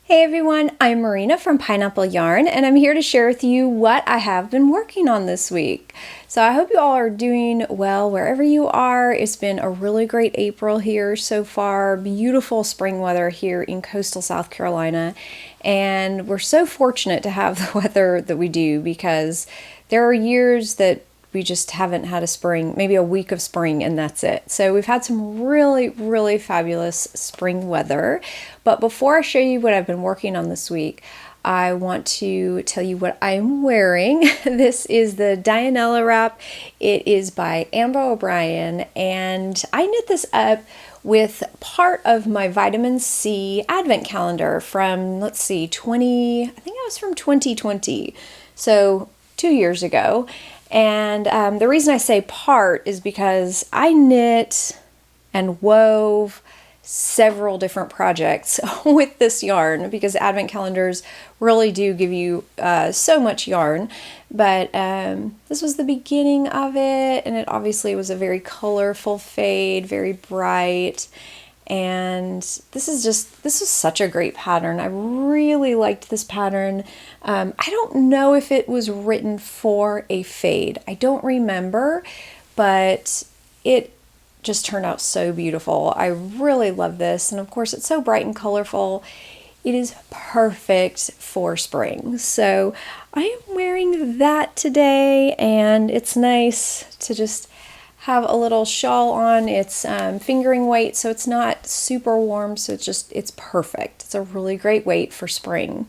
Hey everyone, I'm Marina from Pineapple Yarn, and I'm here to share with you what I have been working on this week. So I hope you all are doing well wherever you are. It's been a really great April here so far, beautiful spring weather here in coastal South Carolina, and we're so fortunate to have the weather that we do because there are years that we just haven't had a spring, maybe a week of spring, and that's it. So we've had some really fabulous spring weather. But before I show you what I've been working on this week, I want to tell you what I'm wearing. This is the Dianella Wrap. It is by Amber O'Brien, and I knit this up with part of my vitamin C advent calendar from, let's see, I think it was from 2020. So 2 years ago. And the reason I say part is because I knit and wove several different projects with this yarn because advent calendars really do give you so much yarn. But this was the beginning of it, and it obviously was a very colorful fade, very bright. And this is such a great pattern. I really liked this pattern. I don't know if it was written for a fade. I don't remember, but it just turned out so beautiful. I really love this. And of course, it's so bright and colorful. It is perfect for spring. So I am wearing that today, and it's nice to just have a little shawl on. It's fingering weight, so it's not super warm, so it's perfect. It's a really great weight for spring.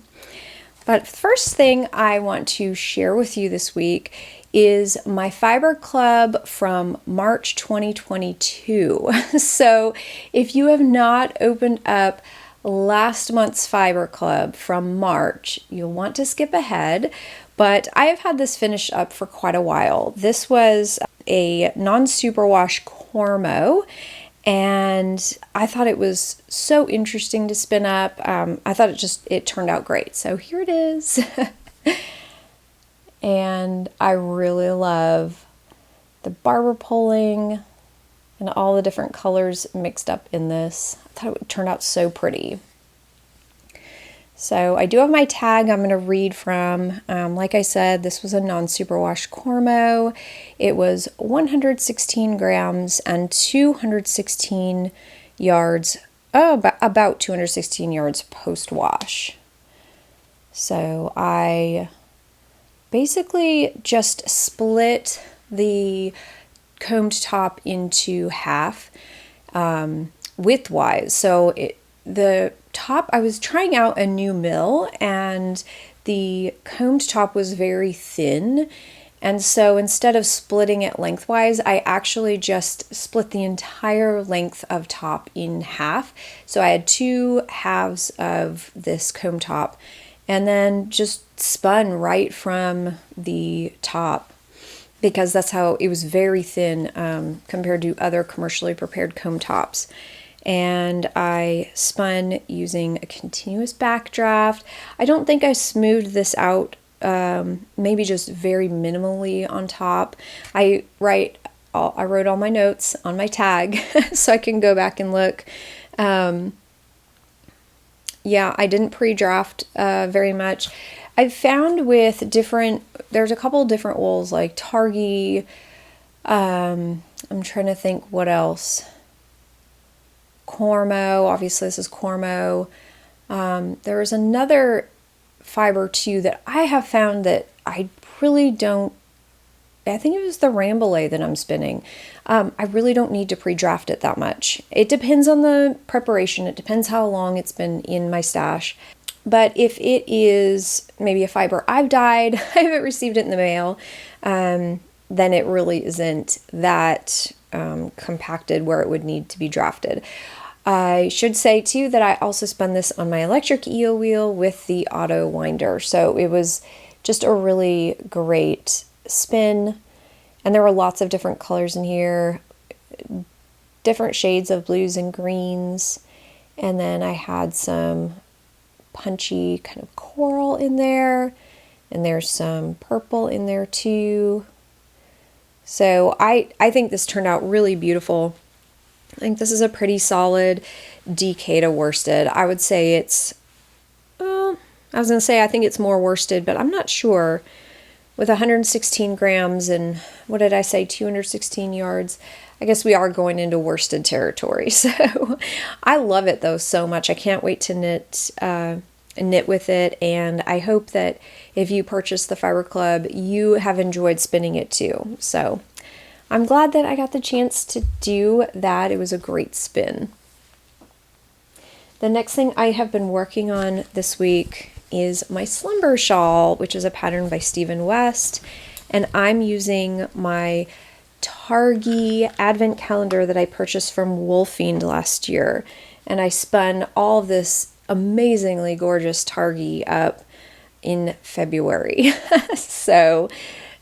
But first thing I want to share with you this week is my fiber club from March 2022. So if you have not opened up last month's fiber club from March, you'll want to skip ahead. But I have had this finished up for quite a while. This was a non-superwash Cormo, and I thought it was so interesting to spin up. I thought it turned out great. So here it is. And I really love the barber pulling and all the different colors mixed up in this. I thought it would turn out so pretty. So I do have my tag I'm going to read from. Like I said, this was a non-superwash Cormo. It was 116 grams and 216 yards, about 216 yards post-wash. So I basically just split the combed top into half widthwise. So the top, I was trying out a new mill, and the combed top was very thin, and so instead of splitting it lengthwise, I actually just split the entire length of top in half. So I had two halves of this comb top, and then just spun right from the top, because that's how it was, very thin compared to other commercially prepared comb tops. And I spun using a continuous backdraft. I don't think I smoothed this out, maybe just very minimally on top. I wrote all my notes on my tag so I can go back and look. Yeah, I didn't pre-draft very much. I've found with there's a couple different wools like Targhee. I'm trying to think what else. Cormo, obviously this is Cormo. There was another fiber too that I have found that I really don't, I think it was the Rambouillet that I'm spinning. I really don't need to pre-draft it that much. It depends on the preparation. It depends how long it's been in my stash. But if it is maybe a fiber I've dyed, I haven't received it in the mail, then it really isn't that compacted where it would need to be drafted. I should say too that I also spun this on my electric eel wheel with the Autowinder, so it was just a really great spin, and there were lots of different colors in here, different shades of blues and greens, and then I had some punchy kind of coral in there, and there's some purple in there too. So I think this turned out really beautiful. I think this is a pretty solid DK to worsted. I would say it's I was going to say I think it's more worsted, but I'm not sure. With 116 grams and what did I say, 216 yards, I guess we are going into worsted territory. So I love it though so much. I can't wait to knit with it, and I hope that if you purchase the Fiber Club, you have enjoyed spinning it too. So I'm glad that I got the chance to do that. It was a great spin. The next thing I have been working on this week is my Slumber Shawl, which is a pattern by Stephen West, and I'm using my Targhee advent calendar that I purchased from Woolfiend last year, and I spun all of this amazingly gorgeous Targhee up in February. So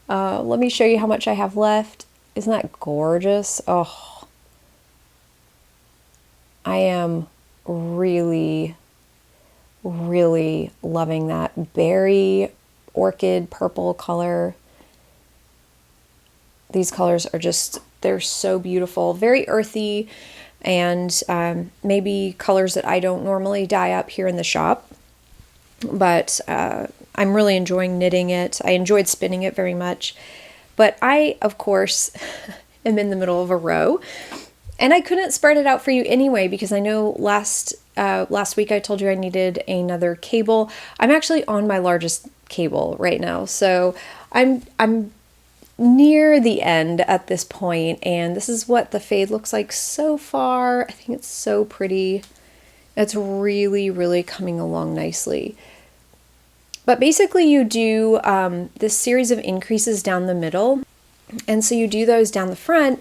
let me show you how much I have left. Isn't that gorgeous? Oh, I am really loving that berry orchid purple color. These colors are just, they're so beautiful, very earthy, and maybe colors that I don't normally dye up here in the shop, but I'm really enjoying knitting it. I enjoyed spinning it very much, but I of course am in the middle of a row, and I couldn't spread it out for you anyway because I know last week I told you I needed another cable. I'm actually on my largest cable right now, so I'm near the end at this point, and this is what the fade looks like so far. I think it's so pretty. It's really coming along nicely. But basically you do this series of increases down the middle, and so you do those down the front,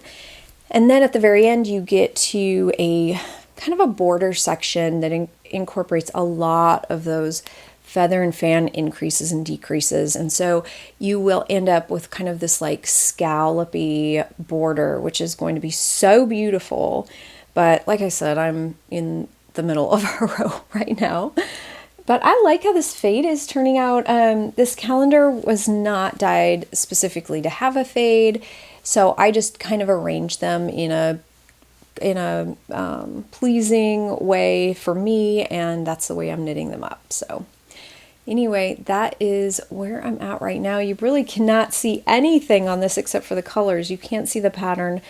and then at the very end you get to a kind of a border section that incorporates a lot of those feather and fan increases and decreases, and so you will end up with kind of this like scallopy border, which is going to be so beautiful. But like I said, I'm in the middle of a row right now. But I like how this fade is turning out. This calendar was not dyed specifically to have a fade, so I just kind of arranged them in a pleasing way for me, and that's the way I'm knitting them up. So anyway, that is where I'm at right now. You really cannot see anything on this except for the colors. You can't see the pattern.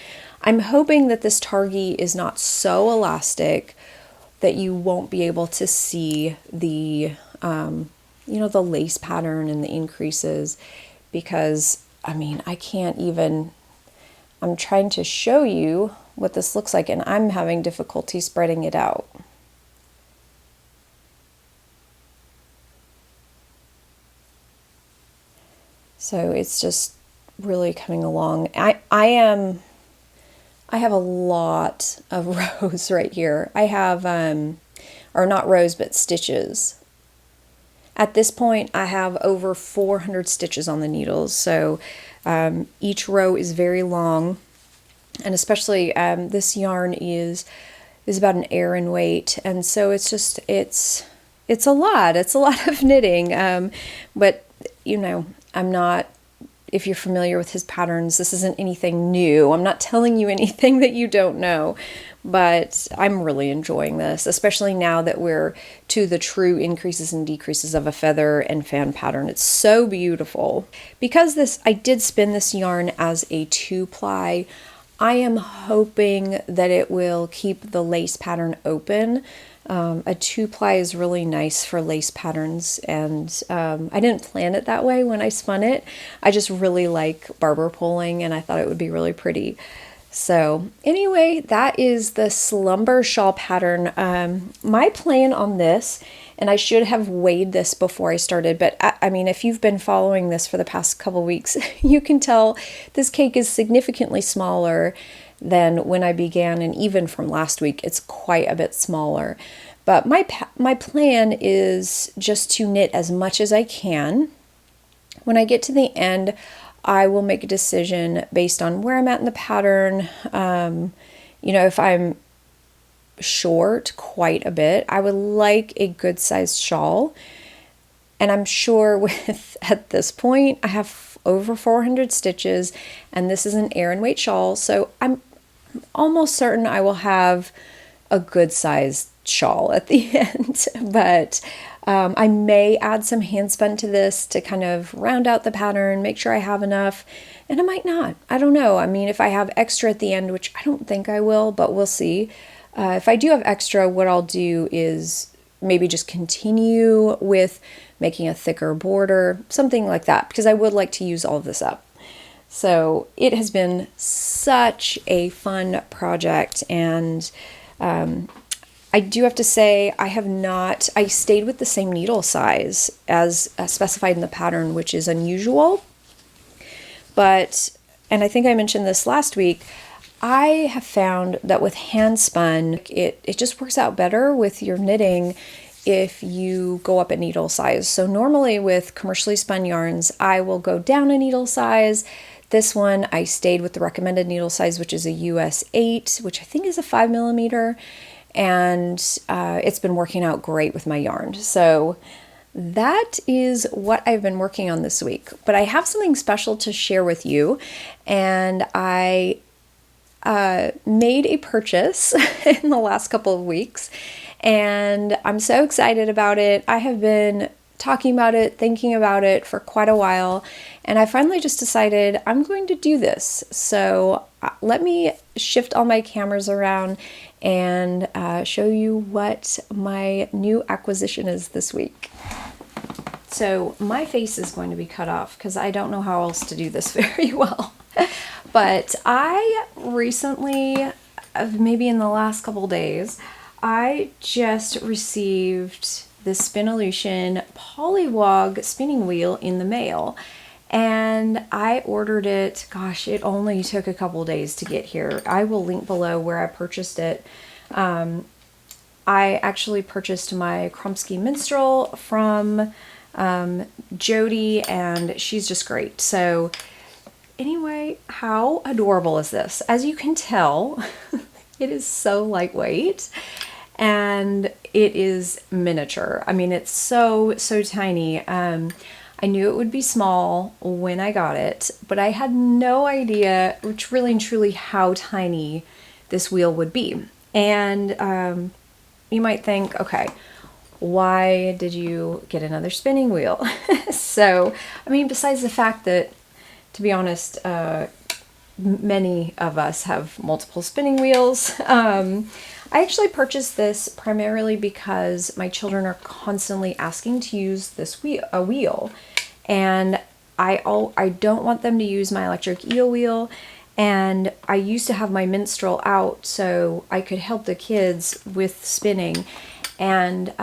I'm hoping that this Targhee is not so elastic that you won't be able to see the, the lace pattern and the increases, because, I mean, I can't even, I'm trying to show you what this looks like, and I'm having difficulty spreading it out. So it's just really coming along. I have a lot of rows right here. I have, or not rows, but stitches. At this point, I have over 400 stitches on the needles. So each row is very long, and especially this yarn is about an aran weight, and so it's just it's a lot. It's a lot of knitting. But I'm not. If you're familiar with his patterns, this isn't anything new. I'm not telling you anything that you don't know, but I'm really enjoying this, especially now that we're to the true increases and decreases of a feather and fan pattern. It's so beautiful. Because I did spin this yarn as a 2-ply, I am hoping that it will keep the lace pattern open. A 2-ply is really nice for lace patterns, and I didn't plan it that way when I spun it. I just really like barber pulling, and I thought it would be really pretty. So anyway, that is the Slumber Shawl pattern. My plan on this, and I should have weighed this before I started, but I mean, if you've been following this for the past couple weeks, you can tell this cake is significantly smaller than when I began, and even from last week, it's quite a bit smaller. But my plan is just to knit as much as I can. When I get to the end, I will make a decision based on where I'm at in the pattern. If I'm short quite a bit, I would like a good sized shawl. And I'm sure at this point, I have over 400 stitches, and this is an aran weight shawl, so I'm almost certain I will have a good sized shawl at the end. But I may add some hand spun to this to kind of round out the pattern, make sure I have enough, and I might not. I don't know. I mean, if I have extra at the end, which I don't think I will, but we'll see. If I do have extra, what I'll do is maybe just continue with making a thicker border, something like that, because I would like to use all of this up. So it has been such a fun project, and I do have to say I stayed with the same needle size as specified in the pattern, which is unusual. But, and I think I mentioned this last week, I have found that with hand spun, it just works out better with your knitting if you go up a needle size. So normally with commercially spun yarns, I will go down a needle size. This one, I stayed with the recommended needle size, which is a US 8, which I think is a 5mm. And it's been working out great with my yarn. So that is what I've been working on this week. But I have something special to share with you, and I made a purchase in the last couple of weeks, and I'm so excited about it. I have been talking about it, thinking about it for quite a while, and I finally just decided I'm going to do this. So let me shift all my cameras around and show you what my new acquisition is this week. So my face is going to be cut off because I don't know how else to do this very well. But I recently, maybe in the last couple days, I just received this Spinolution Pollywog spinning wheel in the mail. And I ordered it, gosh, it only took a couple days to get here. I will link below where I purchased it. I actually purchased my Kromsky Minstrel from Jody, and she's just great. So anyway, how adorable is this? As you can tell, it is so lightweight, and it is miniature. I mean, it's so tiny. I knew it would be small when I got it, but I had no idea, which really and truly, how tiny this wheel would be. And you might think, okay, why did you get another spinning wheel? So, I mean, besides the fact that, to be honest, many of us have multiple spinning wheels, I actually purchased this primarily because my children are constantly asking to use this wheel, and I don't want them to use my electric eel wheel, and I used to have my minstrel out so I could help the kids with spinning, and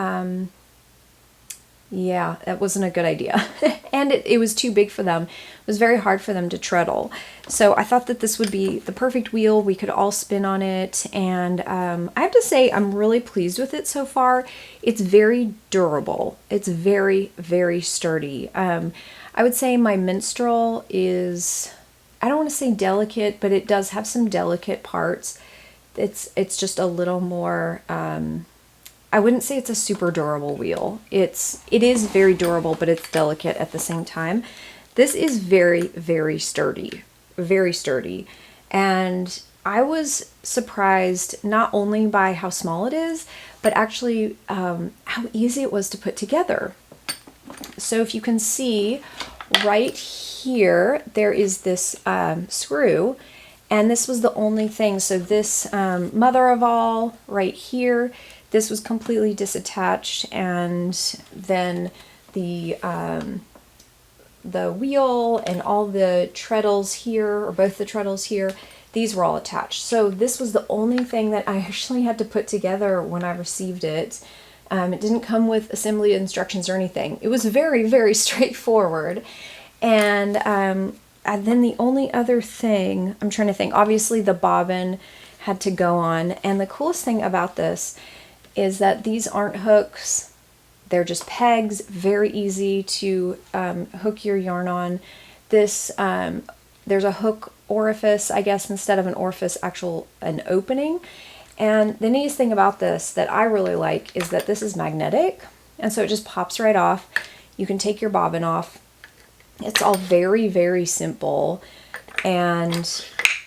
yeah, that wasn't a good idea. And it was too big for them. It was very hard for them to treadle. So I thought that this would be the perfect wheel. We could all spin on it. And I have to say, I'm really pleased with it so far. It's very durable. It's very, very sturdy. I would say my minstrel is, I don't want to say delicate, but it does have some delicate parts. It's just a little more, I wouldn't say it's a super durable wheel. It is very durable, but it's delicate at the same time. This is very, very sturdy, very sturdy. And I was surprised not only by how small it is, but actually how easy it was to put together. So if you can see right here, there is this screw, and this was the only thing. So this mother of all right here, this was completely disattached, and then the wheel and all the treadles here, or both the treadles here, these were all attached. So this was the only thing that I actually had to put together when I received it. It didn't come with assembly instructions or anything. It was very, very straightforward. And then the only other thing, I'm trying to think, obviously the bobbin had to go on. And the coolest thing about this is that these aren't hooks. They're just pegs, very easy to hook your yarn on. This, there's a hook orifice, I guess, instead of an orifice, an opening. And the neatest thing about this that I really like is that this is magnetic, and so it just pops right off. You can take your bobbin off. It's all very, very simple and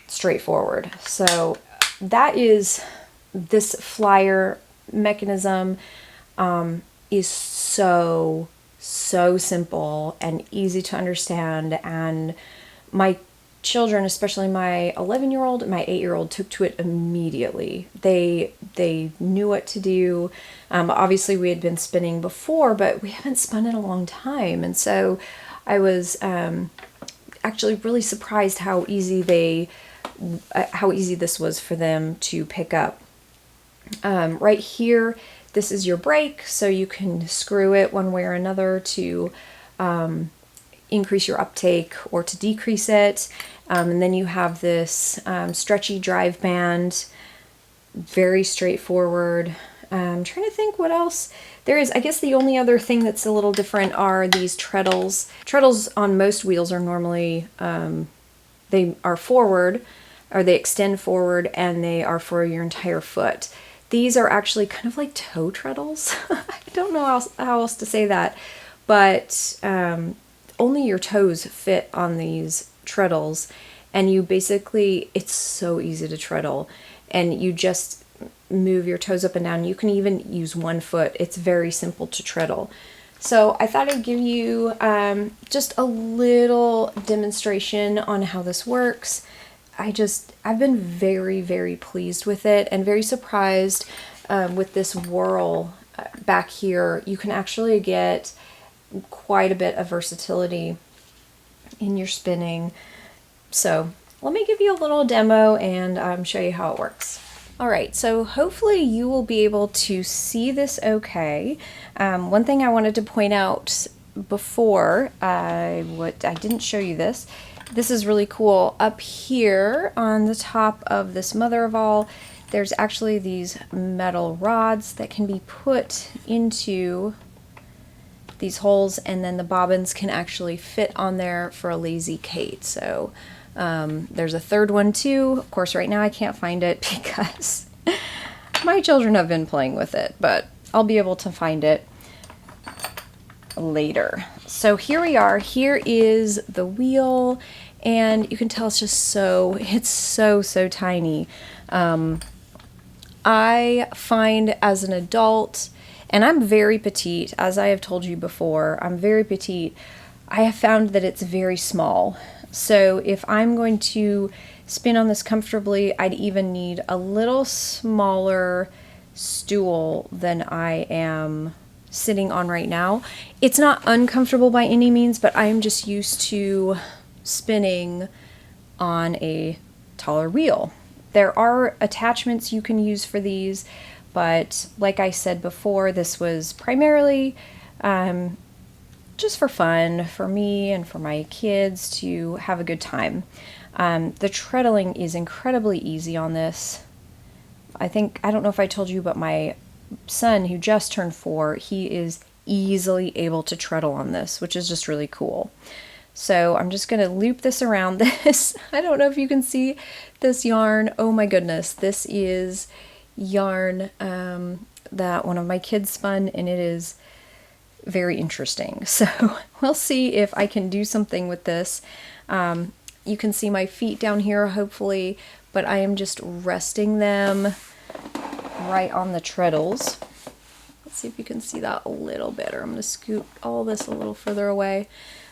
straightforward. So that is this flyer mechanism. is so simple and easy to understand, and my children, especially my 11-year-old and my 8-year-old, took to it immediately. They knew what to do. Obviously we had been spinning before, but we haven't spun in a long time, and so I was actually really surprised how easy this was for them to pick up. Right here, this is your brake, so you can screw it one way or another to increase your uptake or to decrease it. And then you have this stretchy drive band, very straightforward. I'm trying to think what else there is. I guess the only other thing that's a little different are these treadles. Treadles on most wheels are normally, they are forward, or they extend forward, and they are for your entire foot. These are actually kind of like toe treadles. I don't know how else to say that, but only your toes fit on these treadles, and you basically, it's so easy to treadle, and you just move your toes up and down. You can even use one foot. It's very simple to treadle. So I thought I'd give you just a little demonstration on how this works. I've been very, very pleased with it, and very surprised with this whirl back here. You can actually get quite a bit of versatility in your spinning. So let me give you a little demo and show you how it works. All right, so hopefully you will be able to see this okay. One thing I wanted to point out before, I didn't show you this. This is really cool. Up here on the top of this mother of all, there's actually these metal rods that can be put into these holes, and then the bobbins can actually fit on there for a lazy Kate. So there's a third one too. Of course, right now I can't find it because my children have been playing with it, but I'll be able to find it later. So here we are. Here is the wheel, and you can tell it's so tiny. I find as an adult, and I'm very petite, as I have told you before, I'm very petite, I have found that it's very small. So if I'm going to spin on this comfortably, I'd even need a little smaller stool than I am sitting on right now. It's not uncomfortable by any means, but I am just used to spinning on a taller wheel. There are attachments you can use for these, but like I said before, this was primarily just for fun, for me and for my kids to have a good time. The treadling is incredibly easy on this. I don't know if I told you, but my son, who just turned 4, he is easily able to treadle on this, which is just really cool. So I'm just going to loop this around this. I don't know if you can see this yarn. Oh my goodness, this is yarn that one of my kids spun, and it is very interesting. So we'll see if I can do something with this. You can see my feet down here, hopefully, but I am just resting them right on the treadles. Let's see if you can see that a little bit, or I'm going to scoot all this a little further away.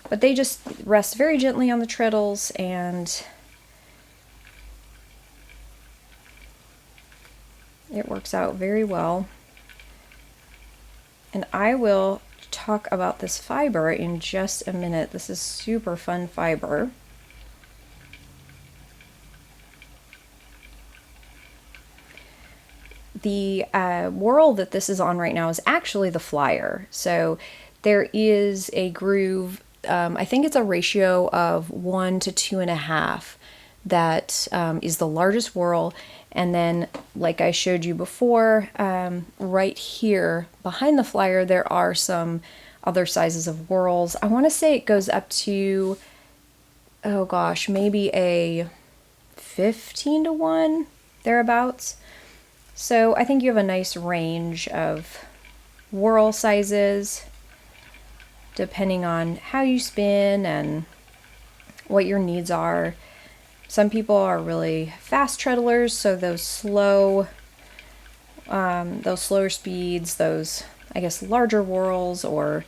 But they just rest very gently on the treadles, and it works out very well. And I will talk about this fiber in just a minute. This is super fun fiber. The whirl that this is on right now is actually the flyer. So there is a groove, I think it's a ratio of 1 to 2.5 that is the largest whirl. And then, like I showed you before, right here behind the flyer, there are some other sizes of whirls. I want to say it goes up to, oh gosh, maybe a 15 to 1, thereabouts. So I think you have a nice range of whirl sizes depending on how you spin and what your needs are. Some people are really fast treadlers, so those slower speeds, those I guess, larger whorls, or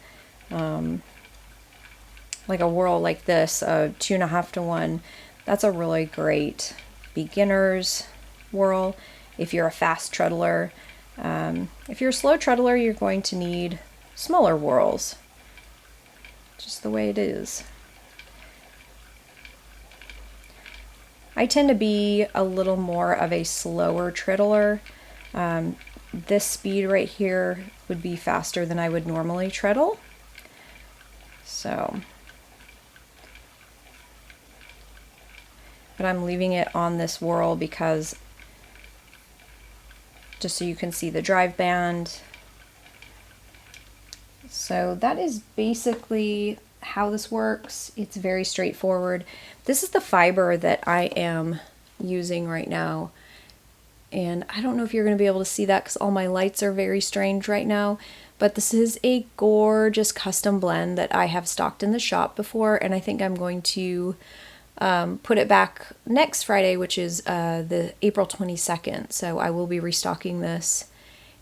like a whorl like this, 2.5 to 1. That's a really great beginner's whorl if you're a fast treadler. If you're a slow treadler, you're going to need smaller whorls. Just the way it is. I tend to be a little more of a slower treadler. This speed right here would be faster than I would normally treadle. So, but I'm leaving it on this whorl because just so you can see the drive band. So that is basically how this works. It's very straightforward. This is the fiber that I am using right now. And I don't know if you're going to be able to see that because all my lights are very strange right now. But this is a gorgeous custom blend that I have stocked in the shop before. And I think I'm going to put it back next Friday, which is the April 22nd. So I will be restocking this.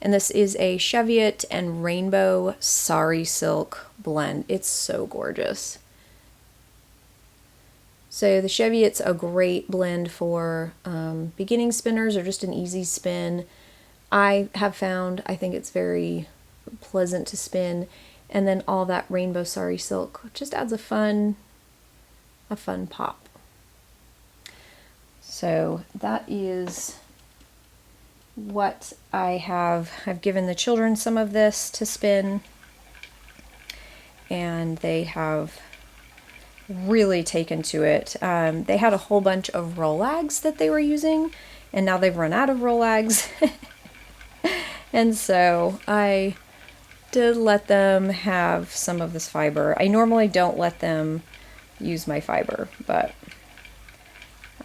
And this is a Cheviot and Rainbow Sari Silk blend. It's so gorgeous. So the Cheviot's a great blend for beginning spinners or just an easy spin. I have found, I think it's very pleasant to spin. And then all that Rainbow Sari Silk just adds a fun pop. So that is what I have. I've given the children some of this to spin, and they have really taken to it. They had a whole bunch of Rolags that they were using, and now they've run out of Rolags. And so I did let them have some of this fiber. I normally don't let them use my fiber, but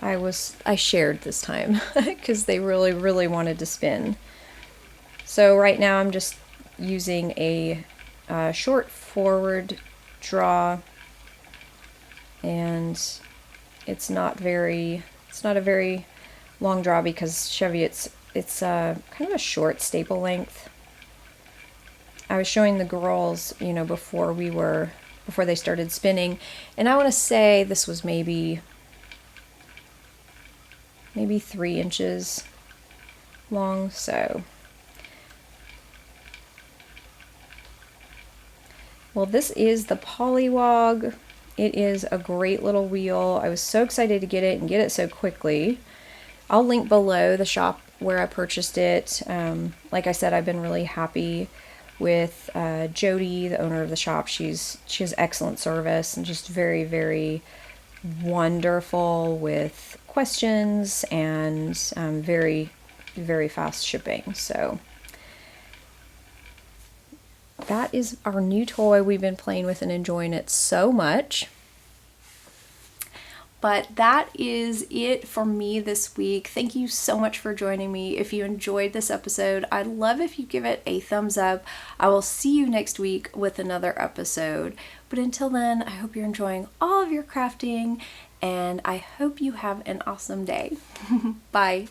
I shared this time because they really wanted to spin. So right now I'm just using a short forward draw, and it's not a very long draw because Cheviot's, it's kind of a short staple length. I was showing the girls, you know, before they started spinning, and I want to say this was maybe 3 inches long. So, well, this is the Polywog. It is a great little wheel. I was so excited to get it and get it so quickly. I'll link below the shop where I purchased it. Like I said, I've been really happy with Jody, the owner of the shop. She has excellent service and just very wonderful with questions, and very fast shipping. So that is our new toy. We've been playing with and enjoying it so much. But that is it for me this week. Thank you so much for joining me. If you enjoyed this episode, I'd love if you give it a thumbs up. I will see you next week with another episode. But until then, I hope you're enjoying all of your crafting, and I hope you have an awesome day. Bye.